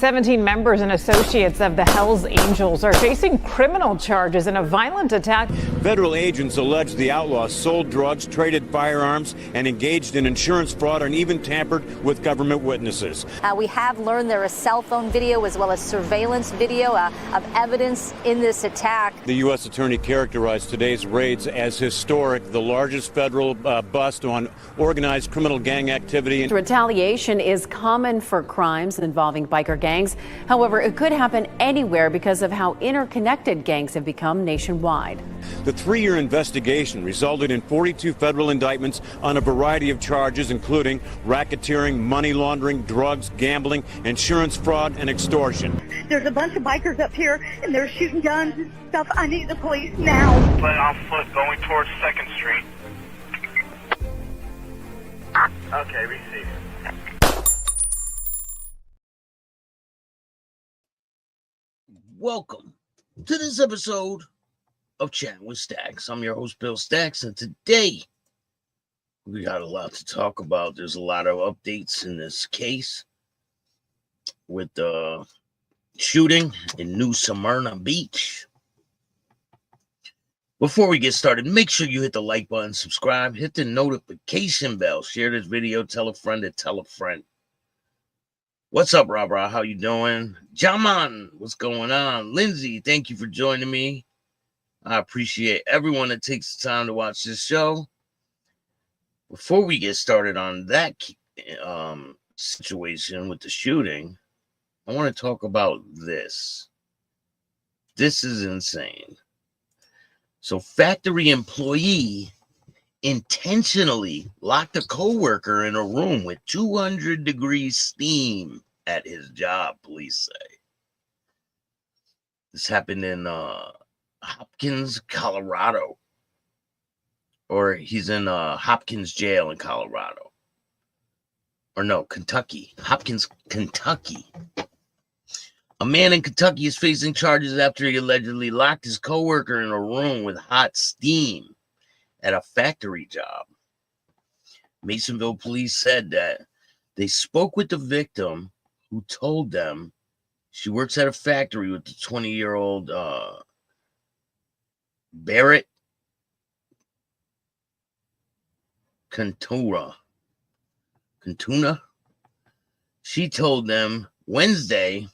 17 members and associates of the Hells Angels are facing criminal charges in a violent attack. Federal agents allege the outlaws sold drugs, traded firearms, and engaged in insurance fraud and even tampered with government witnesses. We have learned there is cell phone video as well as surveillance video of evidence in this attack. The U.S. attorney characterized today's raids as historic, the largest federal bust on organized criminal gang activity. Retaliation is common for crimes involving biker gangs. However, it could happen anywhere because of how interconnected gangs have become nationwide. The 3-year investigation resulted in 42 federal indictments on a variety of charges, including racketeering, money laundering, drugs, gambling, insurance fraud, and extortion. There's a bunch of bikers up here, and they're shooting guns and stuff. I need the police now. But on foot going towards 2nd Street. Okay, we see. Welcome to this episode of Chatting with Staxx. I'm your host, Bill Staxx, and today we got a lot to talk about. There's a lot of updates in this case with the shooting in New Smyrna Beach. Before we get started, make sure you hit the like button, subscribe, hit the notification bell, share this video, tell a friend to tell a friend. What's up, Rob? How you doing? Jaman, what's going on? Lindsay, thank you for joining me. I appreciate everyone that takes the time to watch this show. Before we get started on that situation with the shooting, I want to talk about this. This is insane. So, factory employee intentionally locked a coworker in a room with 200-degree steam at his job, police say. This happened in Hopkins, Colorado. Or he's in Hopkins jail in Colorado. Or no, Kentucky. Hopkins, Kentucky. A man in Kentucky is facing charges after he allegedly locked his coworker in a room with hot steam at a factory job. Masonville police said that they spoke with the victim, who told them she works at a factory with the 20-year-old Barrett Cantuna. She told them Wednesday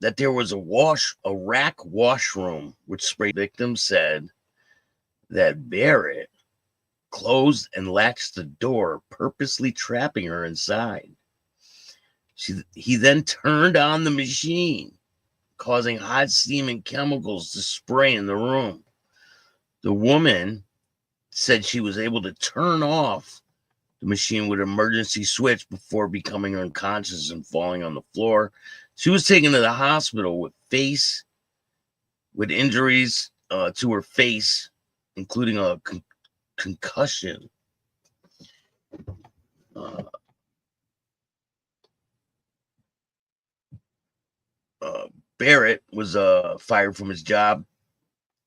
that there was a rack washroom which sprayed. Victim said that Barrett closed and latched the door, purposely trapping her inside. He then turned on the machine, causing hot steam and chemicals to spray in the room. The woman said she was able to turn off the machine with an emergency switch before becoming unconscious and falling on the floor. She was taken to the hospital with injuries to her face, including a concussion. Barrett was fired from his job,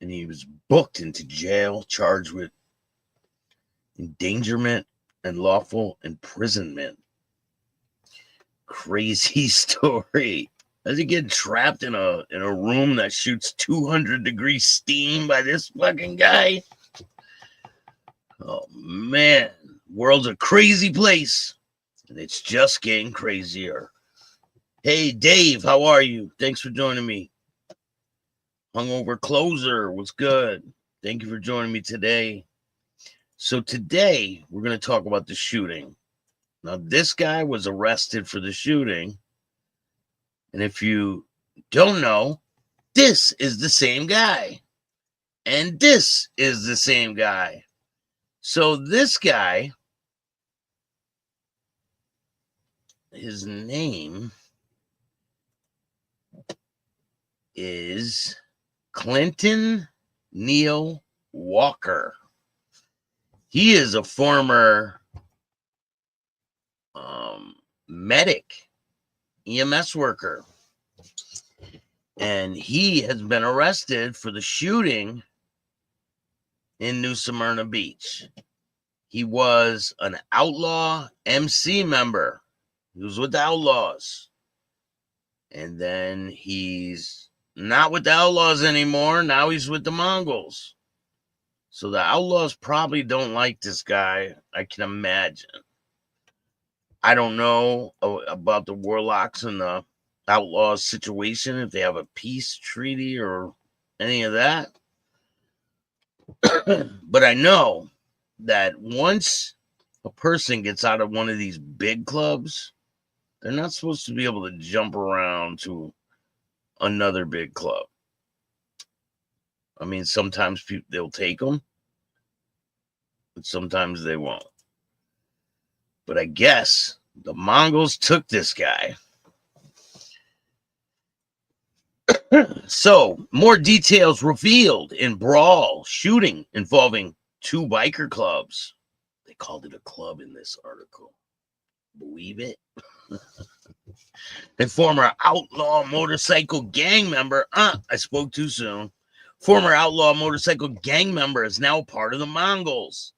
and he was booked into jail, charged with endangerment and lawful imprisonment. Crazy story. Does he get trapped in a room that shoots 200-degree steam by this fucking guy? Oh man, world's a crazy place, and it's just getting crazier. Hey Dave, how are you? Thanks for joining me. Hungover Closer, what's good? Thank you for joining me today. So today we're going to talk about the shooting. Now, this guy was arrested for the shooting. And if you don't know, this is the same guy. And this is the same guy. So this guy, his name is Clinton Neil Walker. He is a former medic, EMS worker, and he has been arrested for the shooting in New Smyrna Beach. He was an Outlaw MC member. He was with the Outlaws. And then he's not with the Outlaws anymore. Now he's with the Mongols. So the Outlaws probably don't like this guy, I can imagine. I don't know about the Warlocks and the Outlaws situation, if they have a peace treaty or any of that. But I know that once a person gets out of one of these big clubs, they're not supposed to be able to jump around to another big club. I mean, sometimes they'll take them, but sometimes they won't. But I guess the Mongols took this guy. So, more details revealed in brawl shooting involving 2 biker clubs. They called it a club in this article. Believe it? A former outlaw motorcycle gang member. I spoke too soon. Former outlaw motorcycle gang member is now part of the Mongols.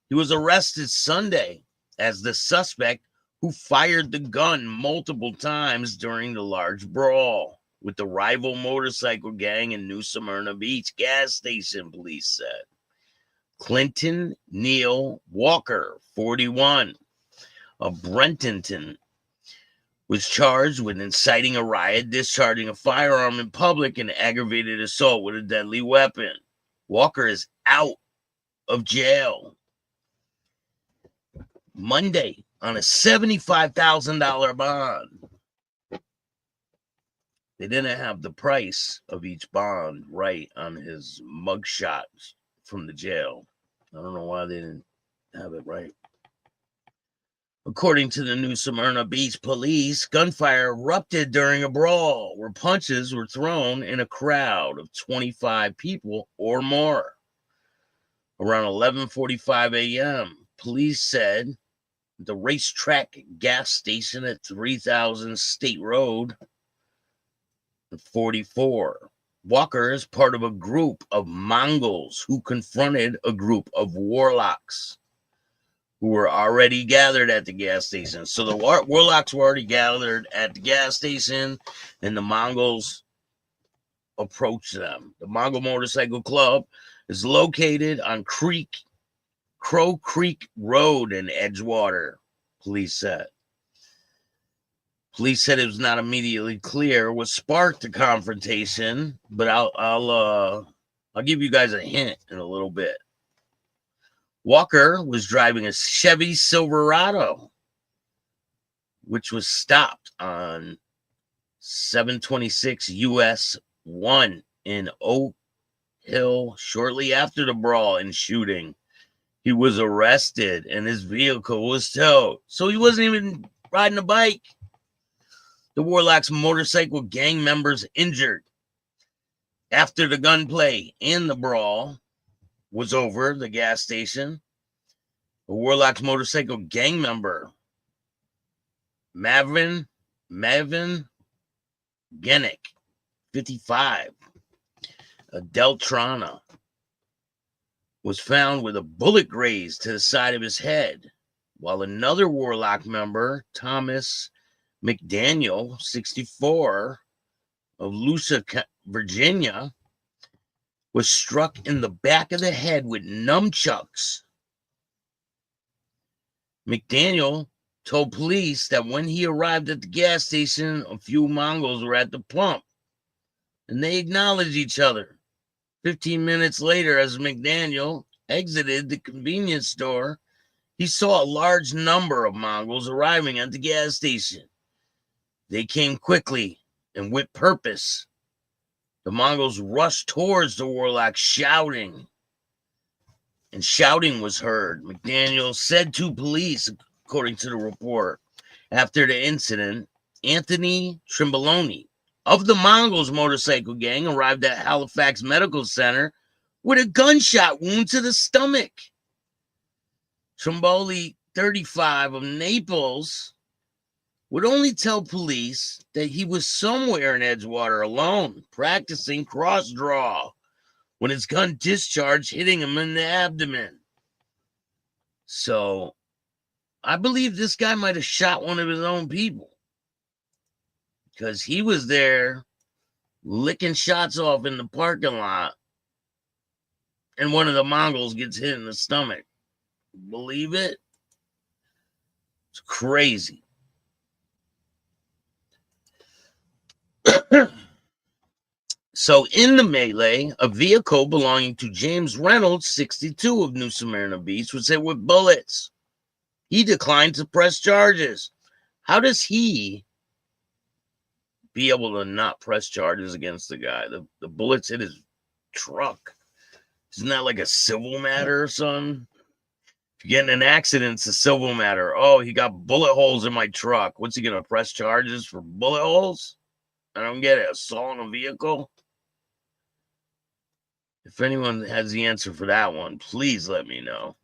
He was arrested Sunday as the suspect who fired the gun multiple times during the large brawl with the rival motorcycle gang in New Smyrna Beach gas station, police said. Clinton Neil Walker, 41, of Brentonton, was charged with inciting a riot, discharging a firearm in public, and aggravated assault with a deadly weapon. Walker is out of jail Monday on a $75,000 bond. They didn't have the price of each bond right on his mugshot from the jail. I don't know why they didn't have it right. According to the New Smyrna Beach police, gunfire erupted during a brawl where punches were thrown in a crowd of 25 people or more. Around 11:45 a.m., police said the racetrack gas station at 3000 State Road 44. Walker is part of a group of Mongols who confronted a group of Warlocks who were already gathered at the gas station. So the Warlocks were already gathered at the gas station, and the Mongols approached them. The Mongol Motorcycle Club is located on Crow Creek Road in Edgewater, police said. Police said it was not immediately clear what sparked the confrontation, but I'll give you guys a hint in a little bit. Walker was driving a Chevy Silverado, which was stopped on 726 US 1 in Oak Hill shortly after the brawl and shooting. He was arrested and his vehicle was towed. So he wasn't even riding a bike. The Warlock's motorcycle gang members injured. After the gunplay and the brawl was over, the gas station, the Warlock's motorcycle gang member, Mavin Genick, 55, a Deltrana, was found with a bullet grazed to the side of his head, while another Warlock member, Thomas McDaniel, 64, of Lucia, Virginia, was struck in the back of the head with nunchucks. McDaniel told police that when he arrived at the gas station, a few Mongols were at the pump, and they acknowledged each other. 15 minutes later, as McDaniel exited the convenience store, he saw a large number of Mongols arriving at the gas station. They came quickly and with purpose. The Mongols rushed towards the Warlock shouting, and shouting was heard. McDaniel said to police, according to the report, after the incident, Anthony Trimboloni of the Mongols motorcycle gang arrived at Halifax Medical Center with a gunshot wound to the stomach. Trimboli, 35, of Naples, would only tell police that he was somewhere in Edgewater alone, practicing cross draw, when his gun discharged, hitting him in the abdomen. So, I believe this guy might have shot one of his own people. because he was there licking shots off in the parking lot, and one of the Mongols gets hit in the stomach. Believe it? It's crazy. So in the melee, a vehicle belonging to James Reynolds, 62, of New Smyrna Beach, was hit with bullets. He declined to press charges. How does he be able to not press charges against the guy? The bullets hit his truck. Isn't that like a civil matter or something? If you get in an accident, it's a civil matter. Oh, he got bullet holes in my truck. What's he going to press charges for bullet holes? I don't get it. Assault on a vehicle? If anyone has the answer for that one, please let me know.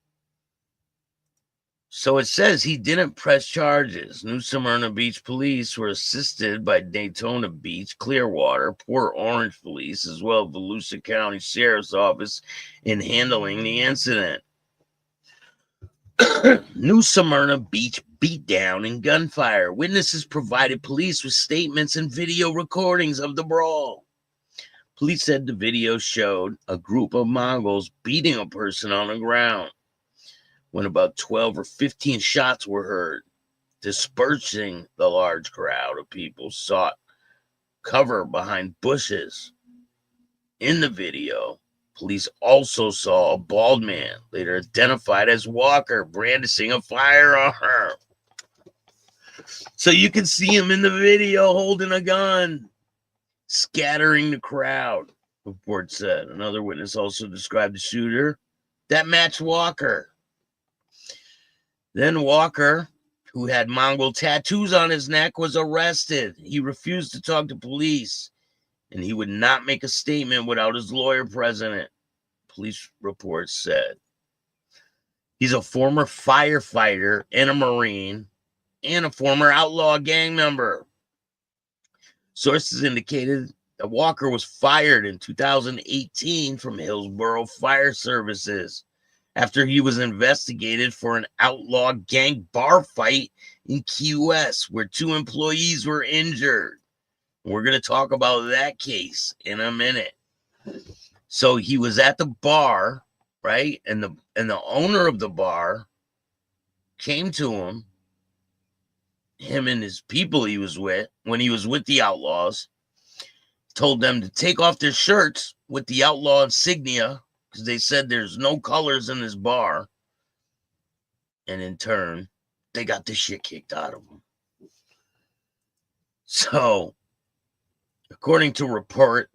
So it says he didn't press charges. New Smyrna Beach police were assisted by Daytona Beach, Clearwater, Port Orange police, as well as Volusia County Sheriff's Office in handling the incident. New Smyrna Beach beatdown and gunfire. Witnesses provided police with statements and video recordings of the brawl. Police said the video showed a group of Mongols beating a person on the ground when about 12 or 15 shots were heard. Dispersing the large crowd of people sought cover behind bushes. In the video, police also saw a bald man, later identified as Walker, brandishing a firearm. So you can see him in the video holding a gun, scattering the crowd, report said. Another witness also described the shooter that matched Walker. Then Walker, who had Mongol tattoos on his neck, was arrested. He refused to talk to police, and he would not make a statement without his lawyer present, police reports said. He's a former firefighter and a Marine and a former outlaw gang member. Sources indicated that Walker was fired in 2018 from Hillsborough Fire Services after he was investigated for an outlaw gang bar fight in Key West, where 2 employees were injured. We're going to talk about that case in a minute. So he was at the bar, right? And the owner of the bar came to him and his people he was with, when he was with the outlaws, told them to take off their shirts with the outlaw insignia, because they said there's no colors in this bar. And in turn, they got the shit kicked out of them. So, according to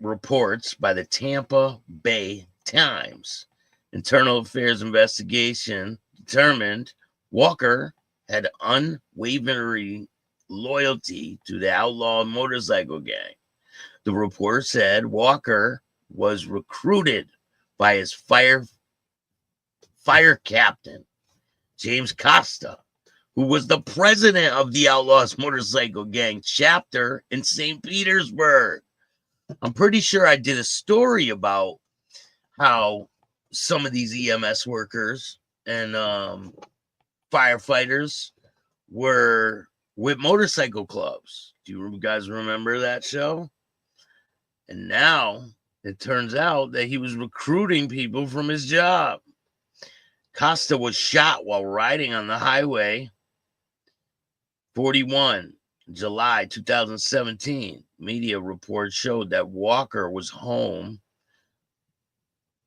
reports by the Tampa Bay Times, Internal Affairs investigation determined Walker had unwavering loyalty to the outlaw motorcycle gang. The report said Walker was recruited by his fire captain, James Costa, who was the president of the Outlaws Motorcycle Gang chapter in St. Petersburg. I'm pretty sure I did a story about how some of these EMS workers and firefighters were with motorcycle clubs. Do you guys remember that show? And now it turns out that he was recruiting people from his job. Costa was shot while riding on the highway 41, July 2017. Media reports showed that Walker was home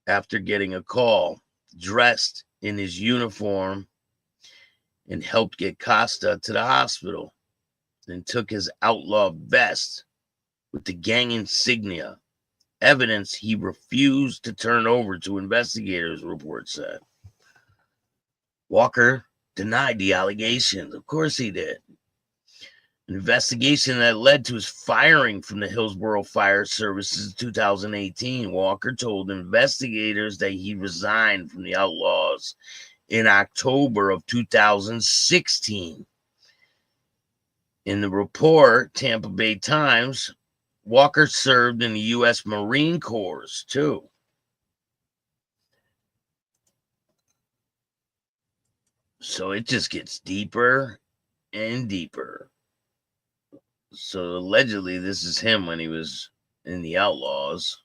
after getting a call, dressed in his uniform, and helped get Costa to the hospital, then took his outlaw vest with the gang insignia, evidence he refused to turn over to investigators, report said. Walker denied the allegations. Of course he did. An investigation that led to his firing from the Hillsborough Fire Services in 2018. Walker told investigators that he resigned from the Outlaws in October of 2016. In the report, Tampa Bay Times, Walker served in the U.S. Marine Corps, too. So it just gets deeper and deeper. So allegedly, this is him when he was in the Outlaws.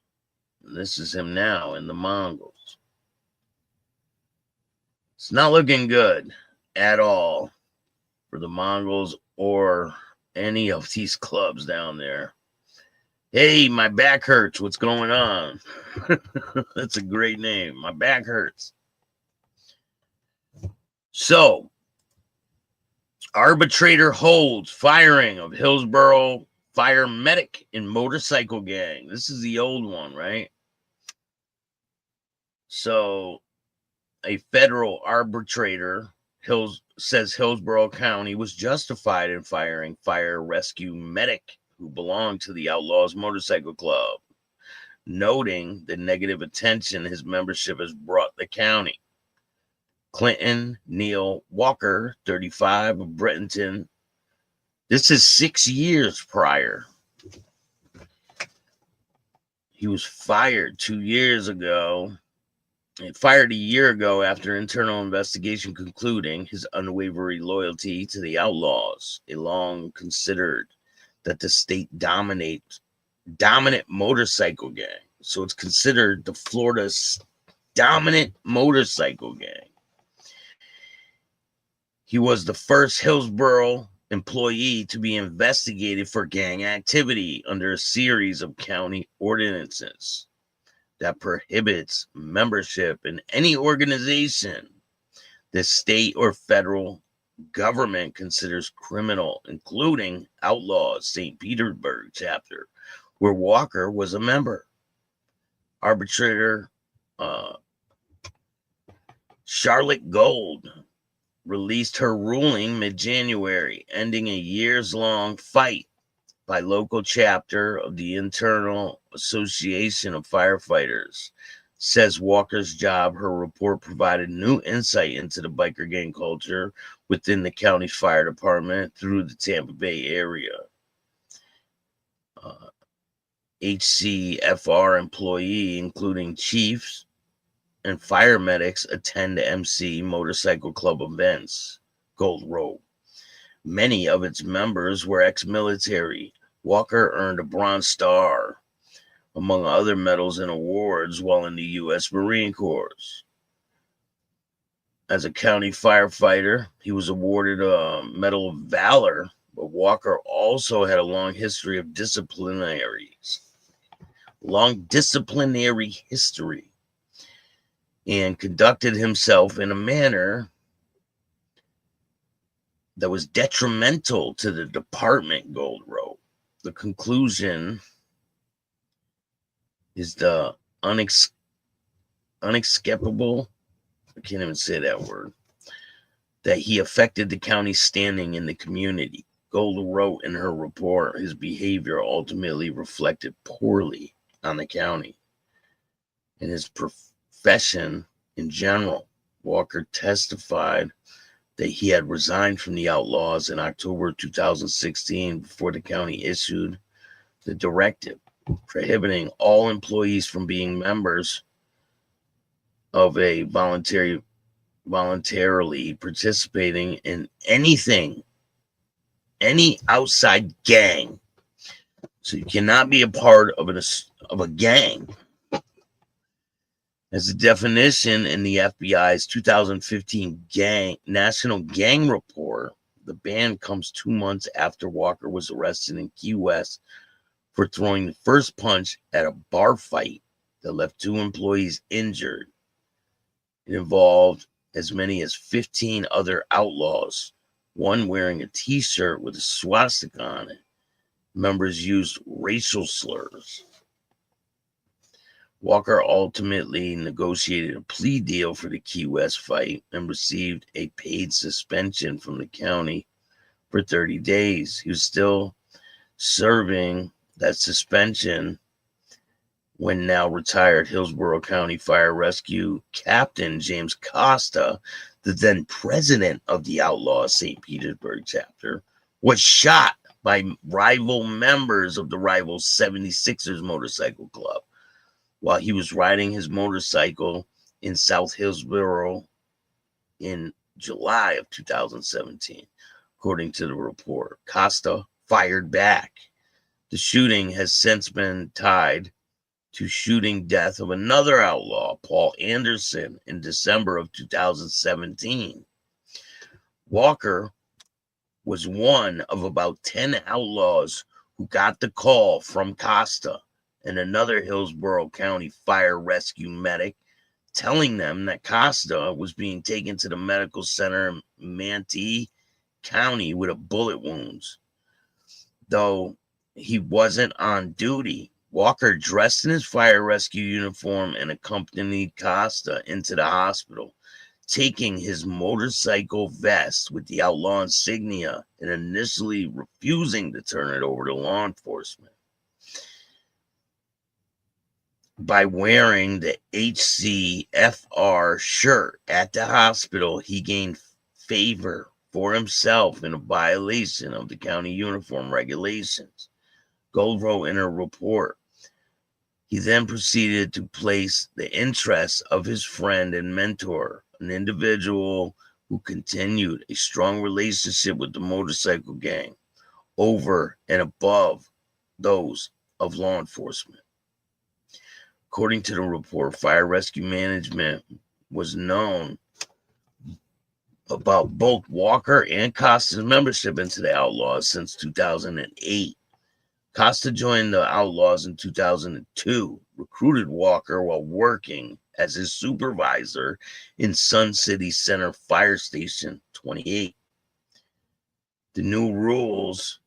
And this is him now in the Mongols. It's not looking good at all for the Mongols or any of these clubs down there. Hey, my back hurts. What's going on? That's a great name. My back hurts. So, arbitrator holds firing of Hillsborough fire medic in motorcycle gang. This is the old one, right? So, a federal arbitrator says Hillsborough County was justified in firing fire rescue medic who belonged to the Outlaws Motorcycle Club, noting the negative attention his membership has brought the county. Clinton Neil Walker, 35, of Brenton. This is 6 years prior. He was fired 2 years ago. Fired a year ago after internal investigation concluding his unwavering loyalty to the Outlaws, a long considered that the state dominant motorcycle gang. So it's considered the Florida's dominant motorcycle gang. He was the first Hillsborough employee to be investigated for gang activity under a series of county ordinances that prohibits membership in any organization the state or federal government considers criminal, including Outlaws St. Petersburg chapter, where Walker was a member. Arbitrator Charlotte Gold released her ruling mid-January, ending a years-long fight by local chapter of the Internal Association of Firefighters. Says Walker's job, her report provided new insight into the biker gang culture within the county's fire department through the Tampa Bay area. HCFR employee, including chiefs and fire medics, attend MC motorcycle club events, Gold wrote. Many of its members were ex-military. Walker earned a Bronze Star, among other medals and awards, while in the U.S. Marine Corps. As a county firefighter, he was awarded a Medal of Valor, but Walker also had a long history of disciplinary history and conducted himself in a manner that was detrimental to the department, Gold wrote. The conclusion is the unescapable, I can't even say that word, that he affected the county's standing in the community. Gold wrote in her report, his behavior ultimately reflected poorly on the county and his profession in general. Walker testified that he had resigned from the Outlaws in October 2016 before the county issued the directive prohibiting all employees from being members of a voluntarily participating in anything, any outside gang. So you cannot be a part of a gang. As a definition in the FBI's 2015 National Gang Report, the ban comes 2 months after Walker was arrested in Key West for throwing the first punch at a bar fight that left 2 employees injured. It involved as many as 15 other outlaws, one wearing a t-shirt with a swastika on it. Members used racial slurs. Walker ultimately negotiated a plea deal for the Key West fight and received a paid suspension from the county for 30 days. He was still serving that suspension when now retired Hillsborough County Fire Rescue Captain James Costa, the then president of the Outlaw St. Petersburg chapter, was shot by rival members of the rival 76ers motorcycle club while he was riding his motorcycle in South Hillsborough in July of 2017, according to the report. Costa fired back. The shooting has since been tied to shooting death of another outlaw, Paul Anderson, in December of 2017. Walker was one of about 10 outlaws who got the call from Costa and another Hillsborough County fire rescue medic, telling them that Costa was being taken to the medical center in Manatee County with a bullet wounds. Though he wasn't on duty, Walker dressed in his fire rescue uniform and accompanied Costa into the hospital, taking his motorcycle vest with the outlaw insignia and initially refusing to turn it over to law enforcement. By wearing the HCFR shirt at the hospital, he gained favor for himself in a violation of the county uniform regulations, Gold wrote in a report. He then proceeded to place the interests of his friend and mentor, an individual who continued a strong relationship with the motorcycle gang, over and above those of law enforcement. According to the report, Fire Rescue Management was known about both Walker and Costa's membership into the Outlaws since 2008. Costa joined the Outlaws in 2002, recruited Walker while working as his supervisor in Sun City Center Fire Station 28. The new rules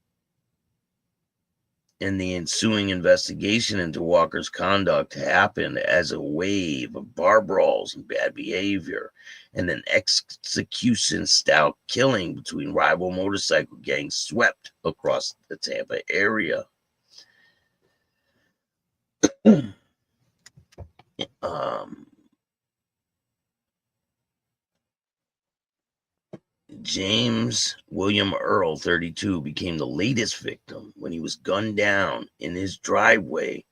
and the ensuing investigation into Walker's conduct happened as a wave of bar brawls and bad behavior and an execution-style killing between rival motorcycle gangs swept across the Tampa area. James William Earl, 32, became the latest victim when he was gunned down in his driveway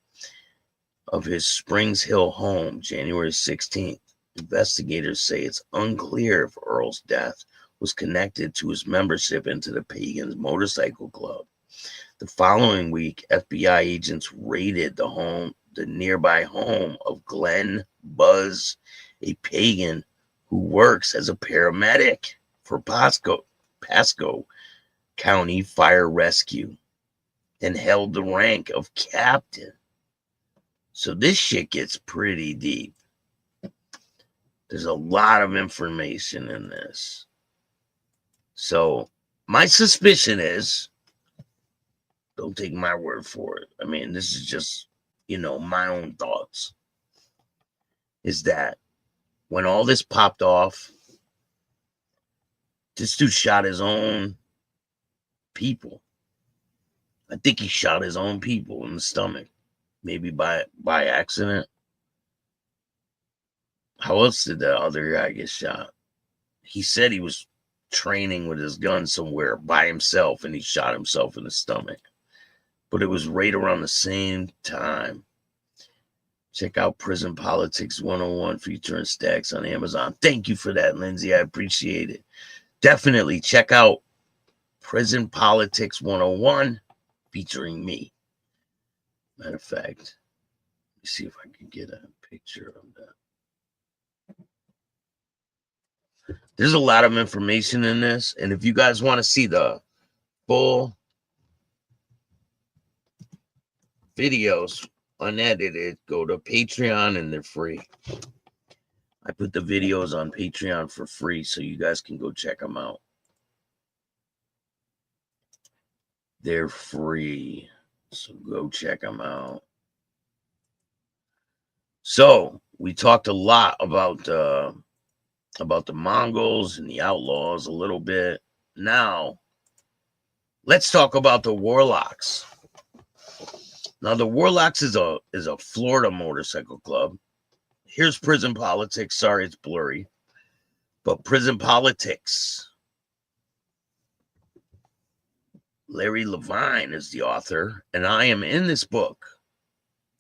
of his Springs Hill home, January 16th. Investigators say it's unclear if Earl's death was connected to his membership into the Pagans Motorcycle Club. The following week, FBI agents raided the nearby home of Glenn Buzz, a pagan who works as a paramedic for Pasco County Fire Rescue, and held the rank of captain. So this shit gets pretty deep. There's a lot of information in this. So my suspicion is, don't take my word for it, I mean, this is just, my own thoughts, is that when all this popped off, this dude shot his own people. I think he shot his own people in the stomach, maybe by accident. How else did the other guy get shot? He said he was training with his gun somewhere by himself and he shot himself in the stomach. But it was right around the same time. Check out Prison Politics 101 featuring Staxx on Amazon. Thank you for that, Lindsay. I appreciate it. Definitely check out Prison Politics 101 featuring me. Matter of fact, let me see if I can get a picture of that. There's a lot of information in this, and if you guys want to see the full videos unedited, go to Patreon and they're free. I put the videos on Patreon for free so you guys can go check them out. They're free, so go check them out. So we talked a lot about the Mongols and the Outlaws a little bit. Now, let's talk about the Warlocks. Now, the Warlocks is a Florida motorcycle club. Here's Prison Politics. Sorry, it's blurry. But Prison Politics. Larry Levine is the author, and I am in this book.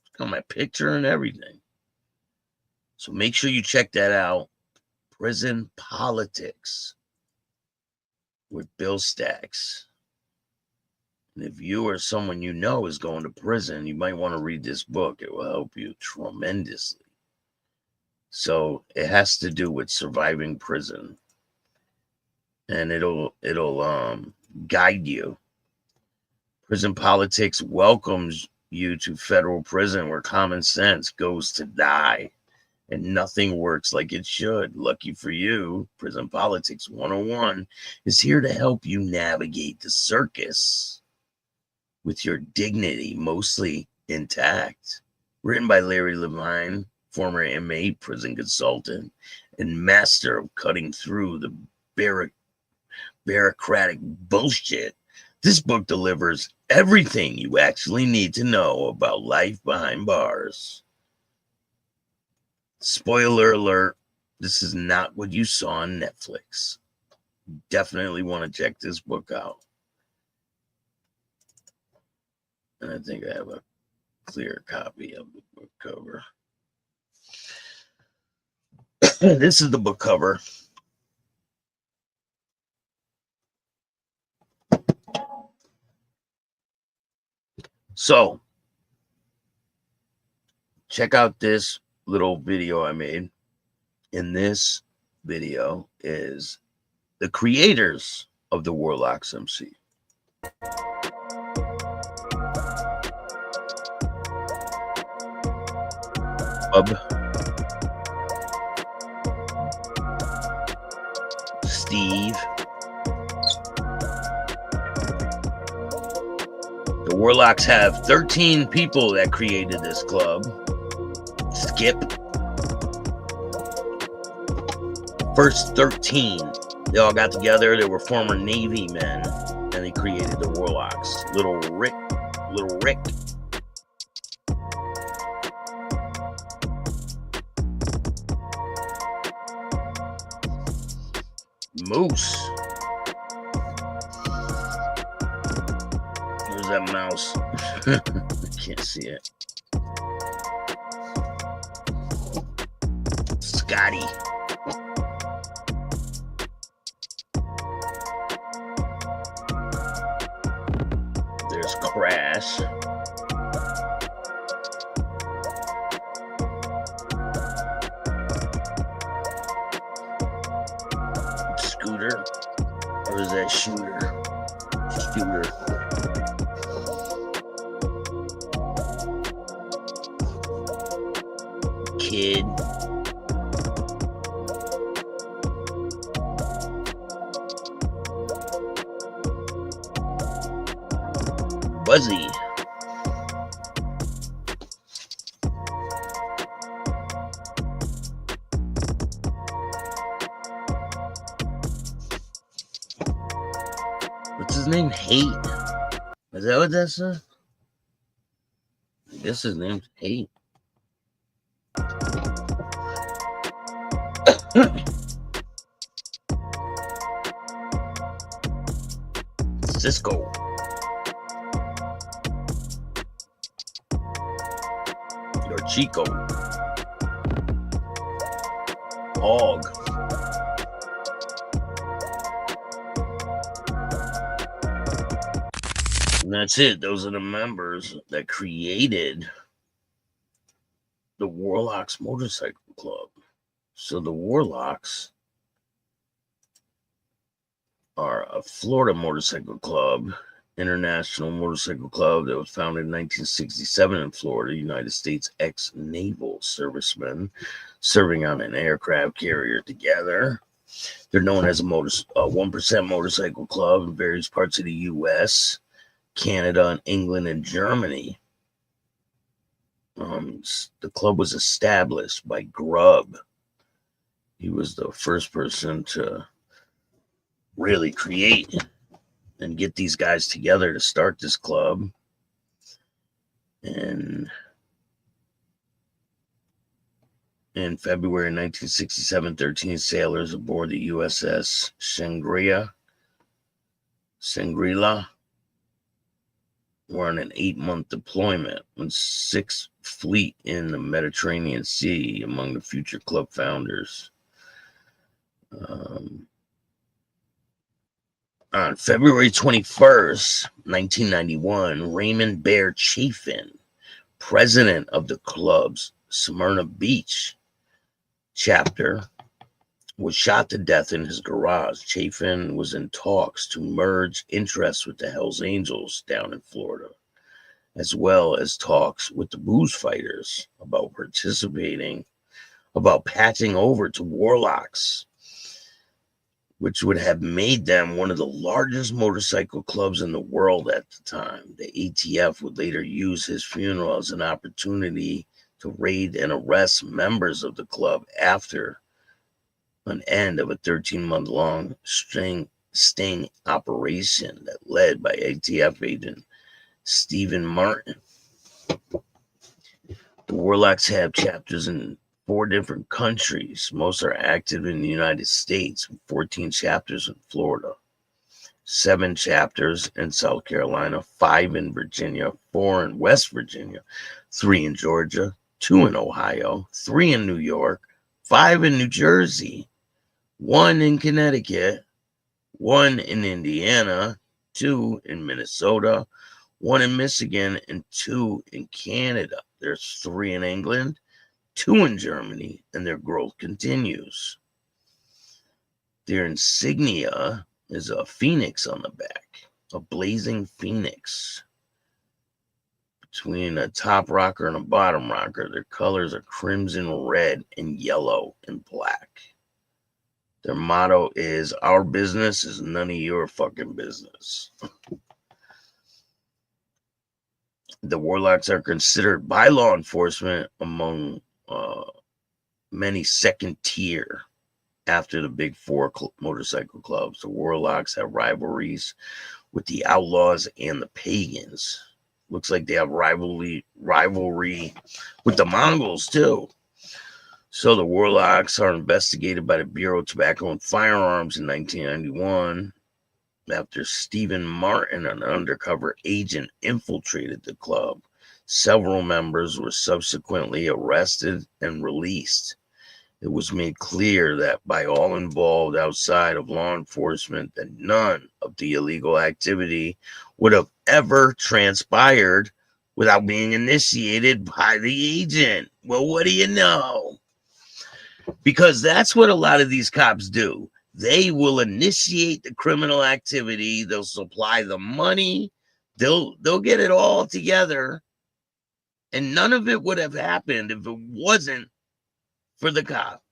It's got my picture and everything. So make sure you check that out. Prison Politics with Bill Staxx. And if you or someone you know is going to prison, you might want to read this book. It will help you tremendously. So it has to do with surviving prison, and it'll guide you. Prison Politics welcomes you to federal prison, where common sense goes to die and nothing works like it should. Lucky for you, Prison Politics 101 is here to help you navigate the circus with your dignity mostly intact. Written by Larry Levine, former inmate, prison consultant, and master of cutting through the bureaucratic bullshit. This book delivers everything you actually need to know about life behind bars. Spoiler alert, this is not what you saw on Netflix. You definitely want to check this book out. And I think I have a clear copy of the book cover. This is the book cover. So, check out this little video I made. In this video is the creators of the Warlocks MC. Steve. The Warlocks have 13 people that created this club. Skip. First 13. They all got together. They were former Navy men, and they created the Warlocks. Little Rick. Moose. Where's that mouse? I can't see it. Scotty. There's Crash. Scooter. Or is that Shooter? Kid. Buzzy. What's his name? Hate. Is that what that says? I guess his name's Hate. Cisco. Your Chico. Hog. And that's it. Those are the members that created the Warlocks Motorcycle Club. So the Warlocks are a Florida motorcycle club, international motorcycle club that was founded in 1967 in Florida, United States. Ex-naval servicemen serving on an aircraft carrier together. They're known as a 1% motorcycle club in various parts of the U.S., Canada, and England and Germany. The club was established by Grubb. He was the first person to really create and get these guys together to start this club. And in February 1967, 13 sailors aboard the USS Shangri-La were on an 8-month deployment when 6th Fleet in the Mediterranean Sea among the future club founders. On February 21st, 1991, Raymond Bear Chattin, president of the club's Smyrna Beach chapter, was shot to death in his garage. Chattin was in talks to merge interests with the Hells Angels down in Florida, as well as talks with the booze fighters about patching over to Warlocks, which would have made them one of the largest motorcycle clubs in the world at the time. The ATF would later use his funeral as an opportunity to raid and arrest members of the club after an end of a 13-month-long sting operation that led by ATF agent Stephen Martin. The Warlocks have chapters in 4 different countries. Most are active in the United States, 14 chapters in Florida, 7 chapters in South Carolina, 5 in Virginia, 4 in West Virginia, 3 in Georgia, 2 in Ohio, 3 in New York, 5 in New Jersey, 1 in Connecticut, 1 in Indiana, 2 in Minnesota, 1 in Michigan, and 2 in Canada. There's 3 in England, 2 in Germany, and their growth continues. Their insignia is a phoenix on the back, a blazing phoenix. Between a top rocker and a bottom rocker, their colors are crimson, red, and yellow, and black. Their motto is, "Our business is none of your fucking business." The Warlocks are considered by law enforcement among many second tier after the big 4 motorcycle clubs. The Warlocks have rivalries with the Outlaws and the Pagans. Looks like they have rivalry with the Mongols too. So the Warlocks are investigated by the Bureau of Tobacco and Firearms in 1991 after Stephen Martin, an undercover agent, infiltrated the club. Several members were subsequently arrested and released. It was made clear that by all involved outside of law enforcement that none of the illegal activity would have ever transpired without being initiated by the agent. Well, what do you know? Because that's what a lot of these cops do. They will initiate the criminal activity. They'll supply the money. They'll get it all together. And none of it would have happened if it wasn't for the cop.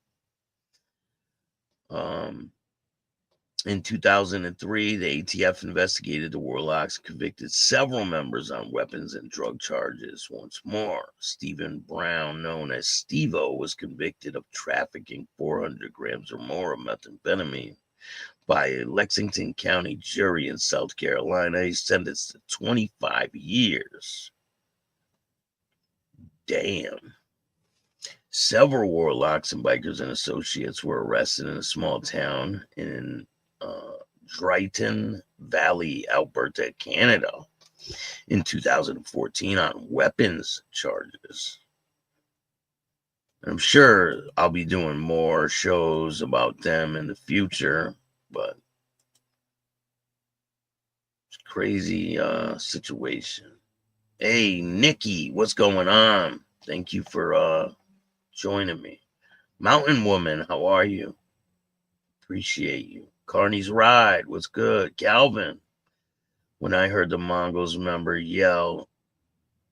In 2003, the ATF investigated the Warlocks, convicted several members on weapons and drug charges. Once more, Stephen Brown, known as Steve-O, was convicted of trafficking 400 grams or more of methamphetamine by a Lexington County jury in South Carolina. He's sentenced to 25 years. Damn. Several Warlocks and bikers and associates were arrested in a small town in Drayton Valley, Alberta, Canada, in 2014 on weapons charges. I'm sure I'll be doing more shows about them in the future, but it's a crazy situation. Hey, Nikki, what's going on? Thank you for joining me. Mountain Woman, how are you? Appreciate you. Carney's Ride, what's good? Calvin, when I heard the Mongols member yell,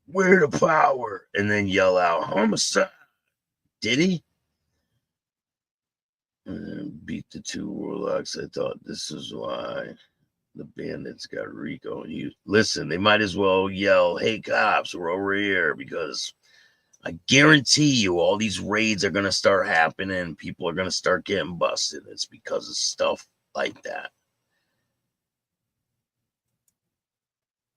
"We're the power," and then yell out, "Homicide," did he? And then beat the 2 Warlocks. I thought this is why the bandits got Rico. And you listen, they might as well yell, "Hey cops, we're over here," because I guarantee you all these raids are going to start happening. People are going to start getting busted. It's because of stuff like that.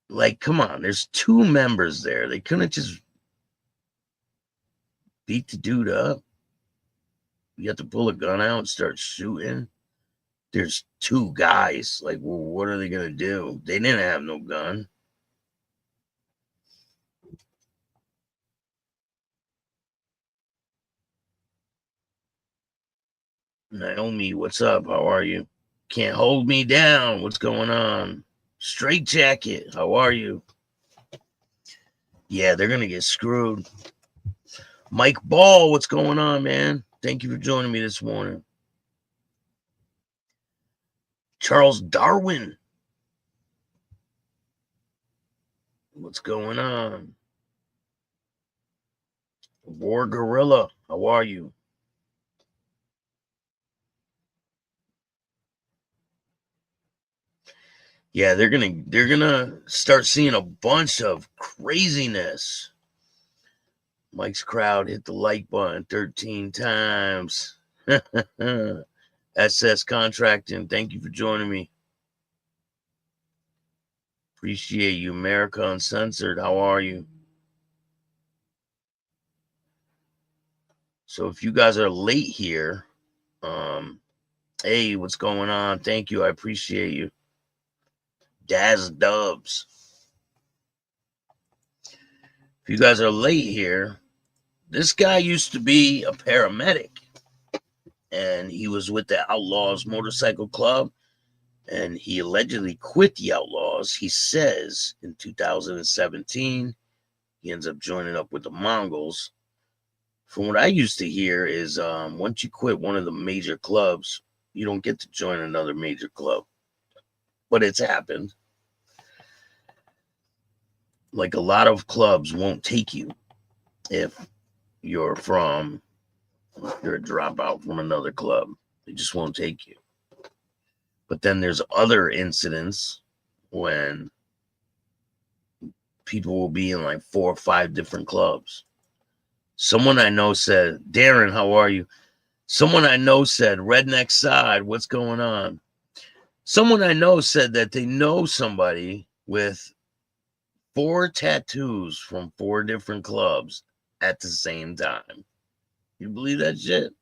Like, come on, there's 2 members there. They couldn't just beat the dude up. You have to pull a gun out and start shooting. There's 2 guys. Like, well, what are they going to do? They didn't have no gun. Naomi, what's up? How are you? Can't hold me down. What's going on? Straight Jacket, how are you? Yeah, they're going to get screwed. Mike Ball, what's going on, man? Thank you for joining me this morning. Charles Darwin. What's going on? War Gorilla, how are you? Yeah, they're gonna start seeing a bunch of craziness. Mike's crowd hit the like button 13 times. SS Contracting, thank you for joining me. Appreciate you. America Uncensored, how are you? So if you guys are late here, hey, what's going on? Thank you, I appreciate you. Daz Dubs. If you guys are late here, this guy used to be a paramedic, and he was with the Outlaws Motorcycle Club, and he allegedly quit the Outlaws, he says, in 2017. He ends up joining up with the Mongols. From what I used to hear is once you quit one of the major clubs, you don't get to join another major club. But it's happened. Like, a lot of clubs won't take you if you're a dropout from another club. They just won't take you. But then there's other incidents when people will be in like 4 or 5 different clubs. Someone I know said, Darren, how are you? Someone I know said, Redneck Side, what's going on? Someone I know said that they know somebody with 4 tattoos from 4 different clubs at the same time. You believe that shit?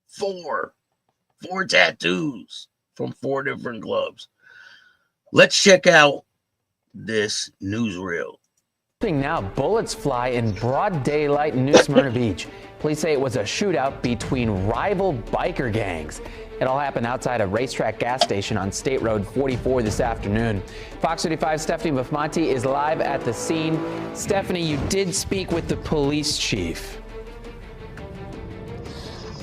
4 tattoos from 4 different clubs. Let's check out this newsreel. Now, bullets fly in broad daylight in New Smyrna Beach. Police say it was a shootout between rival biker gangs. It all happened outside a racetrack gas station on State Road 44 this afternoon. Fox 35's Stephanie Buffmonti is live at the scene. Stephanie, you did speak with the police chief.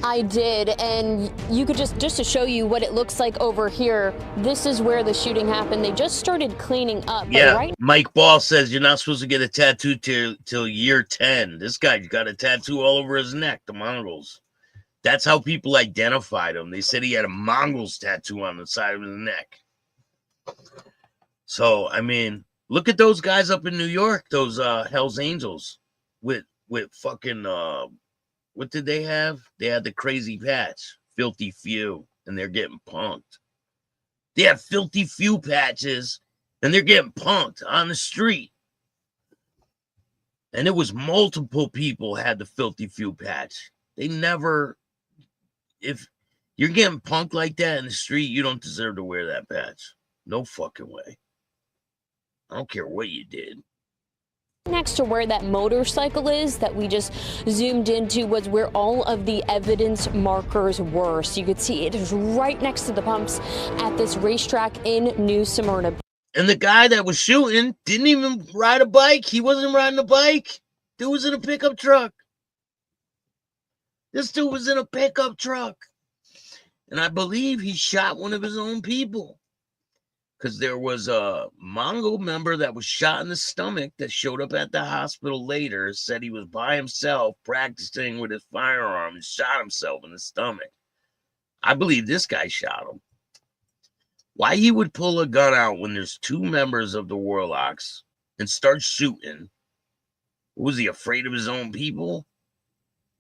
I did, and you could just to show you what it looks like over here, this is where the shooting happened. They just started cleaning up. Yeah, right. Mike Ball says you're not supposed to get a tattoo till year 10. This guy got a tattoo all over his neck, the Mongols. That's how people identified him. They said he had a Mongols tattoo on the side of his neck. So, I mean, look at those guys up in New York, those Hell's Angels with fucking... what did they have? They had the crazy patch, Filthy Few, and they're getting punked. They have Filthy Few patches, and they're getting punked on the street. And it was multiple people had the Filthy Few patch. They never, if you're getting punked like that in the street, you don't deserve to wear that patch. No fucking way. I don't care what you did. Next to where that motorcycle is that we just zoomed into was where all of the evidence markers were. So you could see it is right next to the pumps at this racetrack in New Smyrna. And the guy that was shooting didn't even ride a bike. He wasn't riding a bike. Dude was in a pickup truck. This dude was in a pickup truck. And I believe he shot one of his own people. Because there was a Mongol member that was shot in the stomach that showed up at the hospital later, said he was by himself practicing with his firearm and shot himself in the stomach. I believe this guy shot him. Why he would pull a gun out when there's 2 members of the Warlocks and start shooting? Was he afraid of his own people?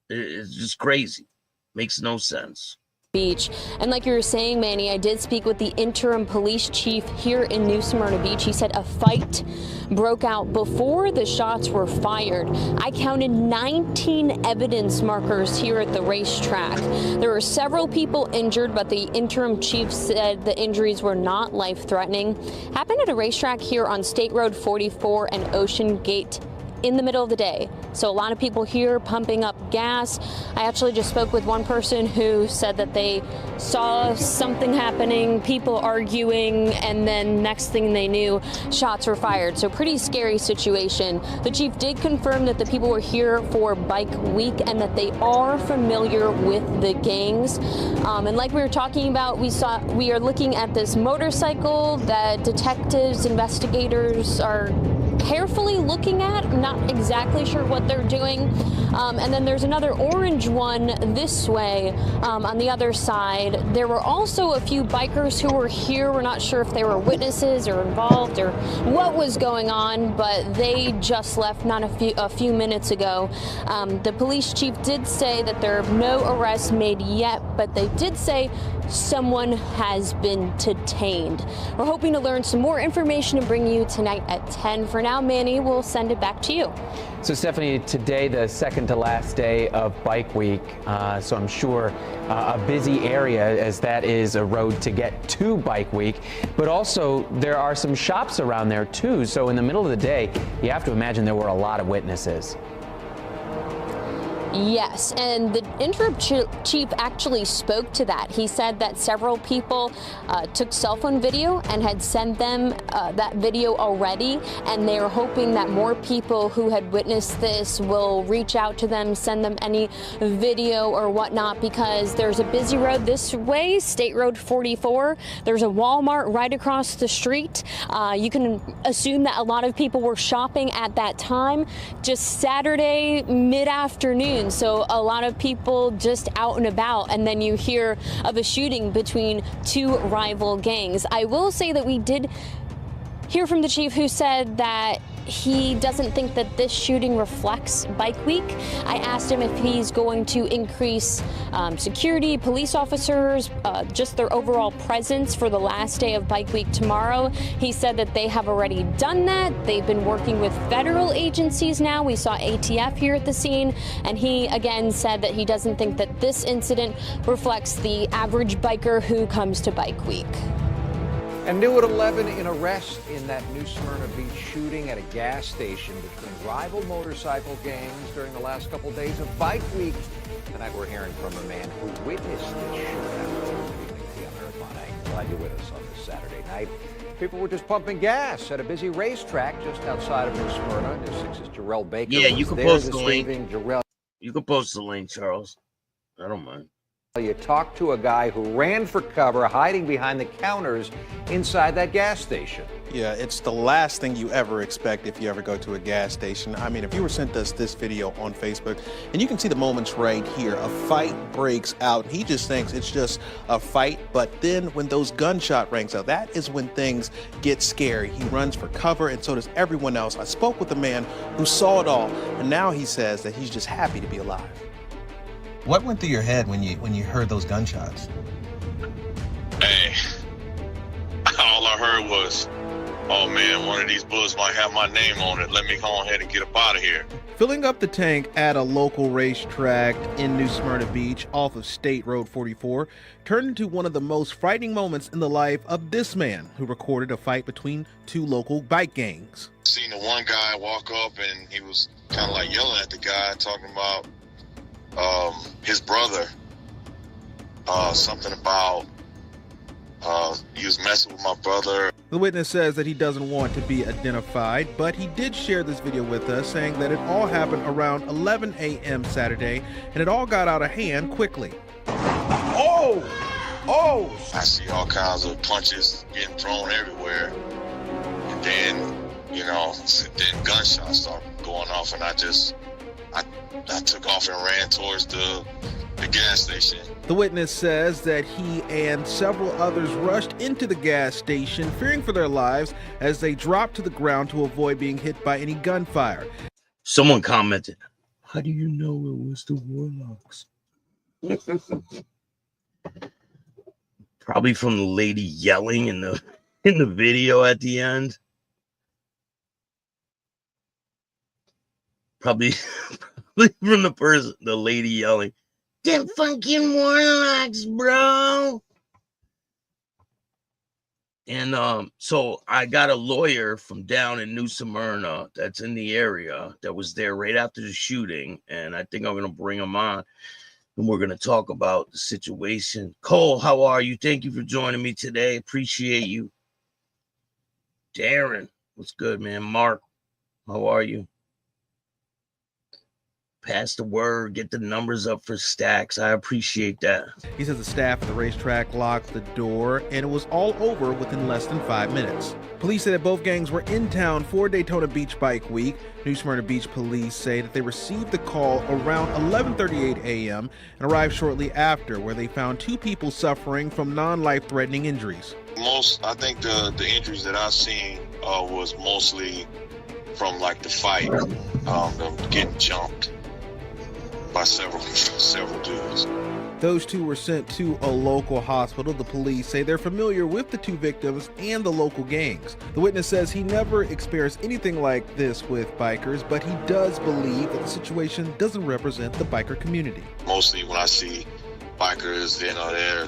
It's just crazy. Makes no sense. Beach. And like you were saying, Manny, I did speak with the interim police chief here in New Smyrna Beach. He said a fight broke out before the shots were fired. I counted 19 evidence markers here at the racetrack. There were several people injured, but the interim chief said the injuries were not life-threatening. Happened at a racetrack here on State Road 44 and Ocean Gate in the middle of the day. So a lot of people here pumping up gas. I actually just spoke with one person who said that they saw something happening, people arguing, and then next thing they knew, shots were fired. So pretty scary situation. The chief did confirm that the people were here for Bike Week and that they are familiar with the gangs. And like we were talking about, we are looking at this motorcycle that detectives, investigators are carefully looking at. I'm not exactly sure what they're doing. And then there's another orange one this way on the other side. There were also a few bikers who were here. We're not sure if they were witnesses or involved or what was going on, but they just left not a few minutes ago. The police chief did say that there are no arrests made yet, but they did say someone has been detained. We're hoping to learn some more information and bring you tonight at 10. For now, Manny, we'll send it back to you. So, Stephanie, today, the second to last day of Bike Week, so I'm sure a busy area, as that is a road to get to Bike Week, but also there are some shops around there too. So in the middle of the day, you have to imagine there were a lot of witnesses. Yes, and the interim chief actually spoke to that. He said that several people took cell phone video and had sent them that video already, and they are hoping that more people who had witnessed this will reach out to them, send them any video or whatnot, because there's a busy road this way, State Road 44. There's a Walmart right across the street. You can assume that a lot of people were shopping at that time, just Saturday mid-afternoon. So a lot of people just out and about, and then you hear of a shooting between two rival gangs. I will say that we did hear from the chief, who said that he doesn't think that this shooting reflects Bike Week. I asked him if he's going to increase security, police officers, just their overall presence for the last day of Bike Week tomorrow. He said that they have already done that. They've been working with federal agencies now. We saw ATF here at the scene, and he again said that he doesn't think that this incident reflects the average biker who comes to Bike Week. And new at 11, an arrest in that New Smyrna Beach shooting at a gas station between rival motorcycle gangs during the last couple of days of Bike Week. Tonight we're hearing from a man who witnessed this shootout. Good evening to you, Marathon. I'm glad you're with us on this Saturday night. People were just pumping gas at a busy racetrack just outside of New Smyrna. News 6's Jarrell Baker. Yeah, you can post the link. You can post the link, Charles. I don't mind. You talked to a guy who ran for cover, hiding behind the counters inside that gas station. Yeah, it's the last thing you ever expect if you ever go to a gas station. I mean, if you were sent us this video on Facebook, and you can see the moments right here, a fight breaks out. He just thinks it's just a fight, but then when those gunshot rings out, that is when things get scary. He runs for cover, and so does everyone else. I spoke with a man who saw it all, and now he says that he's just happy to be alive. What went through your head when you heard those gunshots? Hey, all I heard was, oh man, one of these bullets might have my name on it. Let me go ahead and get up out of here. Filling up the tank at a local racetrack in New Smyrna Beach off of State Road 44 turned into one of the most frightening moments in the life of this man who recorded a fight between two local bike gangs. Seen the one guy walk up and he was kind of like yelling at the guy, talking about his brother, something about he was messing with my brother. The witness says that he doesn't want to be identified, but he did share this video with us, saying that it all happened around 11 a.m. Saturday, and it all got out of hand quickly. Oh! I see all kinds of punches getting thrown everywhere, and then, then gunshots start going off, and I took off and ran towards the gas station. The witness says that he and several others rushed into the gas station, fearing for their lives as they dropped to the ground to avoid being hit by any gunfire. Someone commented, "How do you know it was the Warlocks?" Probably from the lady yelling in the video at the end. Probably from the lady yelling, "Them fucking Warlocks, bro!" And so I got a lawyer from down in New Smyrna that's in the area that was there right after the shooting. And I think I'm going to bring him on and we're going to talk about the situation. Cole, how are you? Thank you for joining me today. Appreciate you. Darren, what's good, man? Mark, how are you? Pass the word, get the numbers up for Staxx. I appreciate that. He says the staff at the racetrack locked the door, and it was all over within less than 5 minutes. Police say that both gangs were in town for Daytona Beach Bike Week. New Smyrna Beach police say that they received the call around 11:38 a.m. and arrived shortly after, where they found 2 people suffering from non-life-threatening injuries. I think the injuries that I've seen was mostly from like the fight, them getting jumped by several dudes. Those 2 were sent to a local hospital. The police say they're familiar with the 2 victims and the local gangs. The witness says he never experienced anything like this with bikers, but he does believe that the situation doesn't represent the biker community. Mostly when I see bikers, they're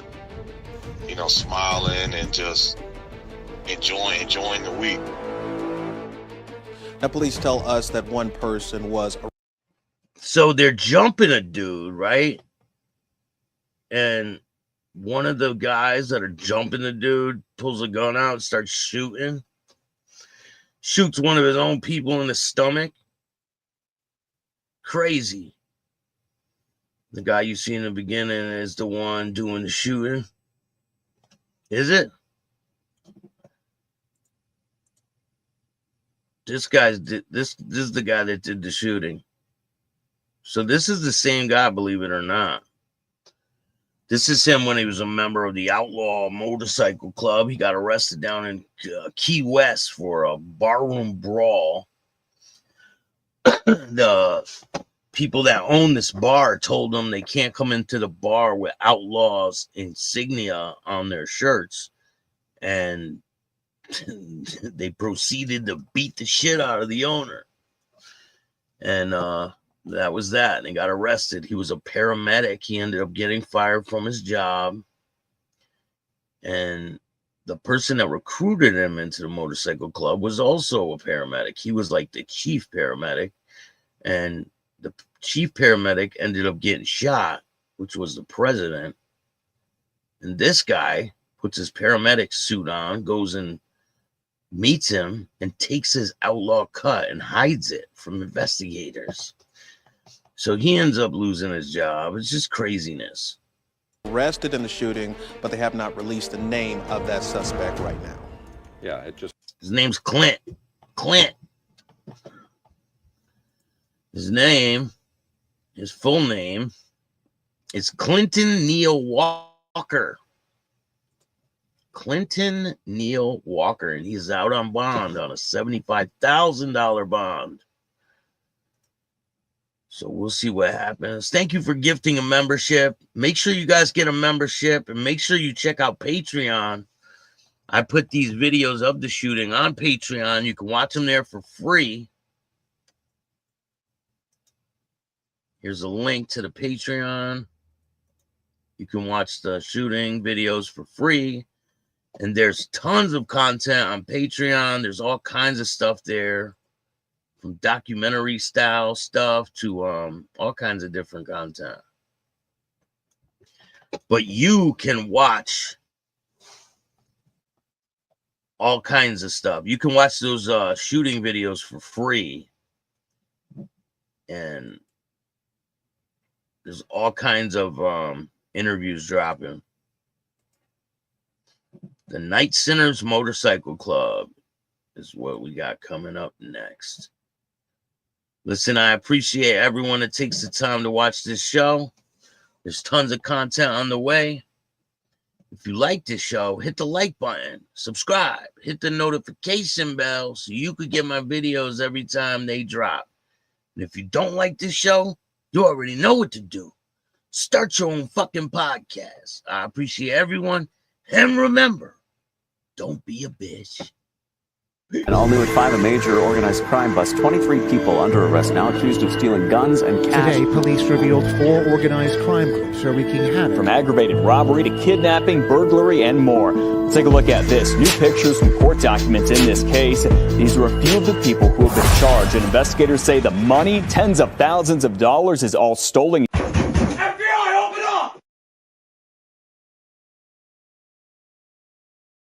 smiling and just enjoying the week. Now, police tell us that one person was... So they're jumping a dude, right? And one of the guys that are jumping the dude pulls a gun out and starts shooting. Shoots one of his own people in the stomach. Crazy. The guy you see in the beginning is the one doing the shooting. Is it? This is the guy that did the shooting. So this is the same guy, believe it or not. This is him when he was a member of the Outlaw Motorcycle Club. He got arrested down in Key West for a barroom brawl. The people that own this bar told them they can't come into the bar with Outlaw's insignia on their shirts. And they proceeded to beat the shit out of the owner. And that was that. And he got arrested. He was a paramedic. He ended up getting fired from his job. And the person that recruited him into the motorcycle club was also a paramedic. He was like the chief paramedic. And the chief paramedic ended up getting shot, which was the president. And this guy puts his paramedic suit on, goes and meets him, and takes his outlaw cut and hides it from investigators. So he ends up losing his job. It's just craziness. Arrested in the shooting, but they have not released the name of that suspect right now. Yeah, his name's Clint. His full name is Clinton Neil Walker. Clinton Neil Walker, and he's out on bond on a $75,000 bond. So we'll see what happens. Thank you for gifting a membership. Make sure you guys get a membership, and make sure you check out Patreon. I put these videos of the shooting on Patreon. You can watch them there for free. Here's a link to the Patreon. You can watch the shooting videos for free. And there's tons of content on Patreon. There's all kinds of stuff there. From documentary style stuff to all kinds of different content. But you can watch all kinds of stuff. You can watch those shooting videos for free. And there's all kinds of interviews dropping. The Night Sinners Motorcycle Club is what we got coming up next. Listen, I appreciate everyone that takes the time to watch this show. There's tons of content on the way. If you like this show, hit the like button, subscribe, hit the notification bell so you could get my videos every time they drop. And if you don't like this show, you already know what to do. Start your own fucking podcast. I appreciate everyone. And remember, don't be a bitch. And all new at 5, a major organized crime bust. 23 people under arrest now, accused of stealing guns and cash. Today, police revealed 4 organized crime groups are wreaking havoc. From aggravated robbery to kidnapping, burglary, and more. Let's take a look at this. New pictures from court documents in this case. These are a few of the people who have been charged, and investigators say the money, tens of thousands of dollars, is all stolen.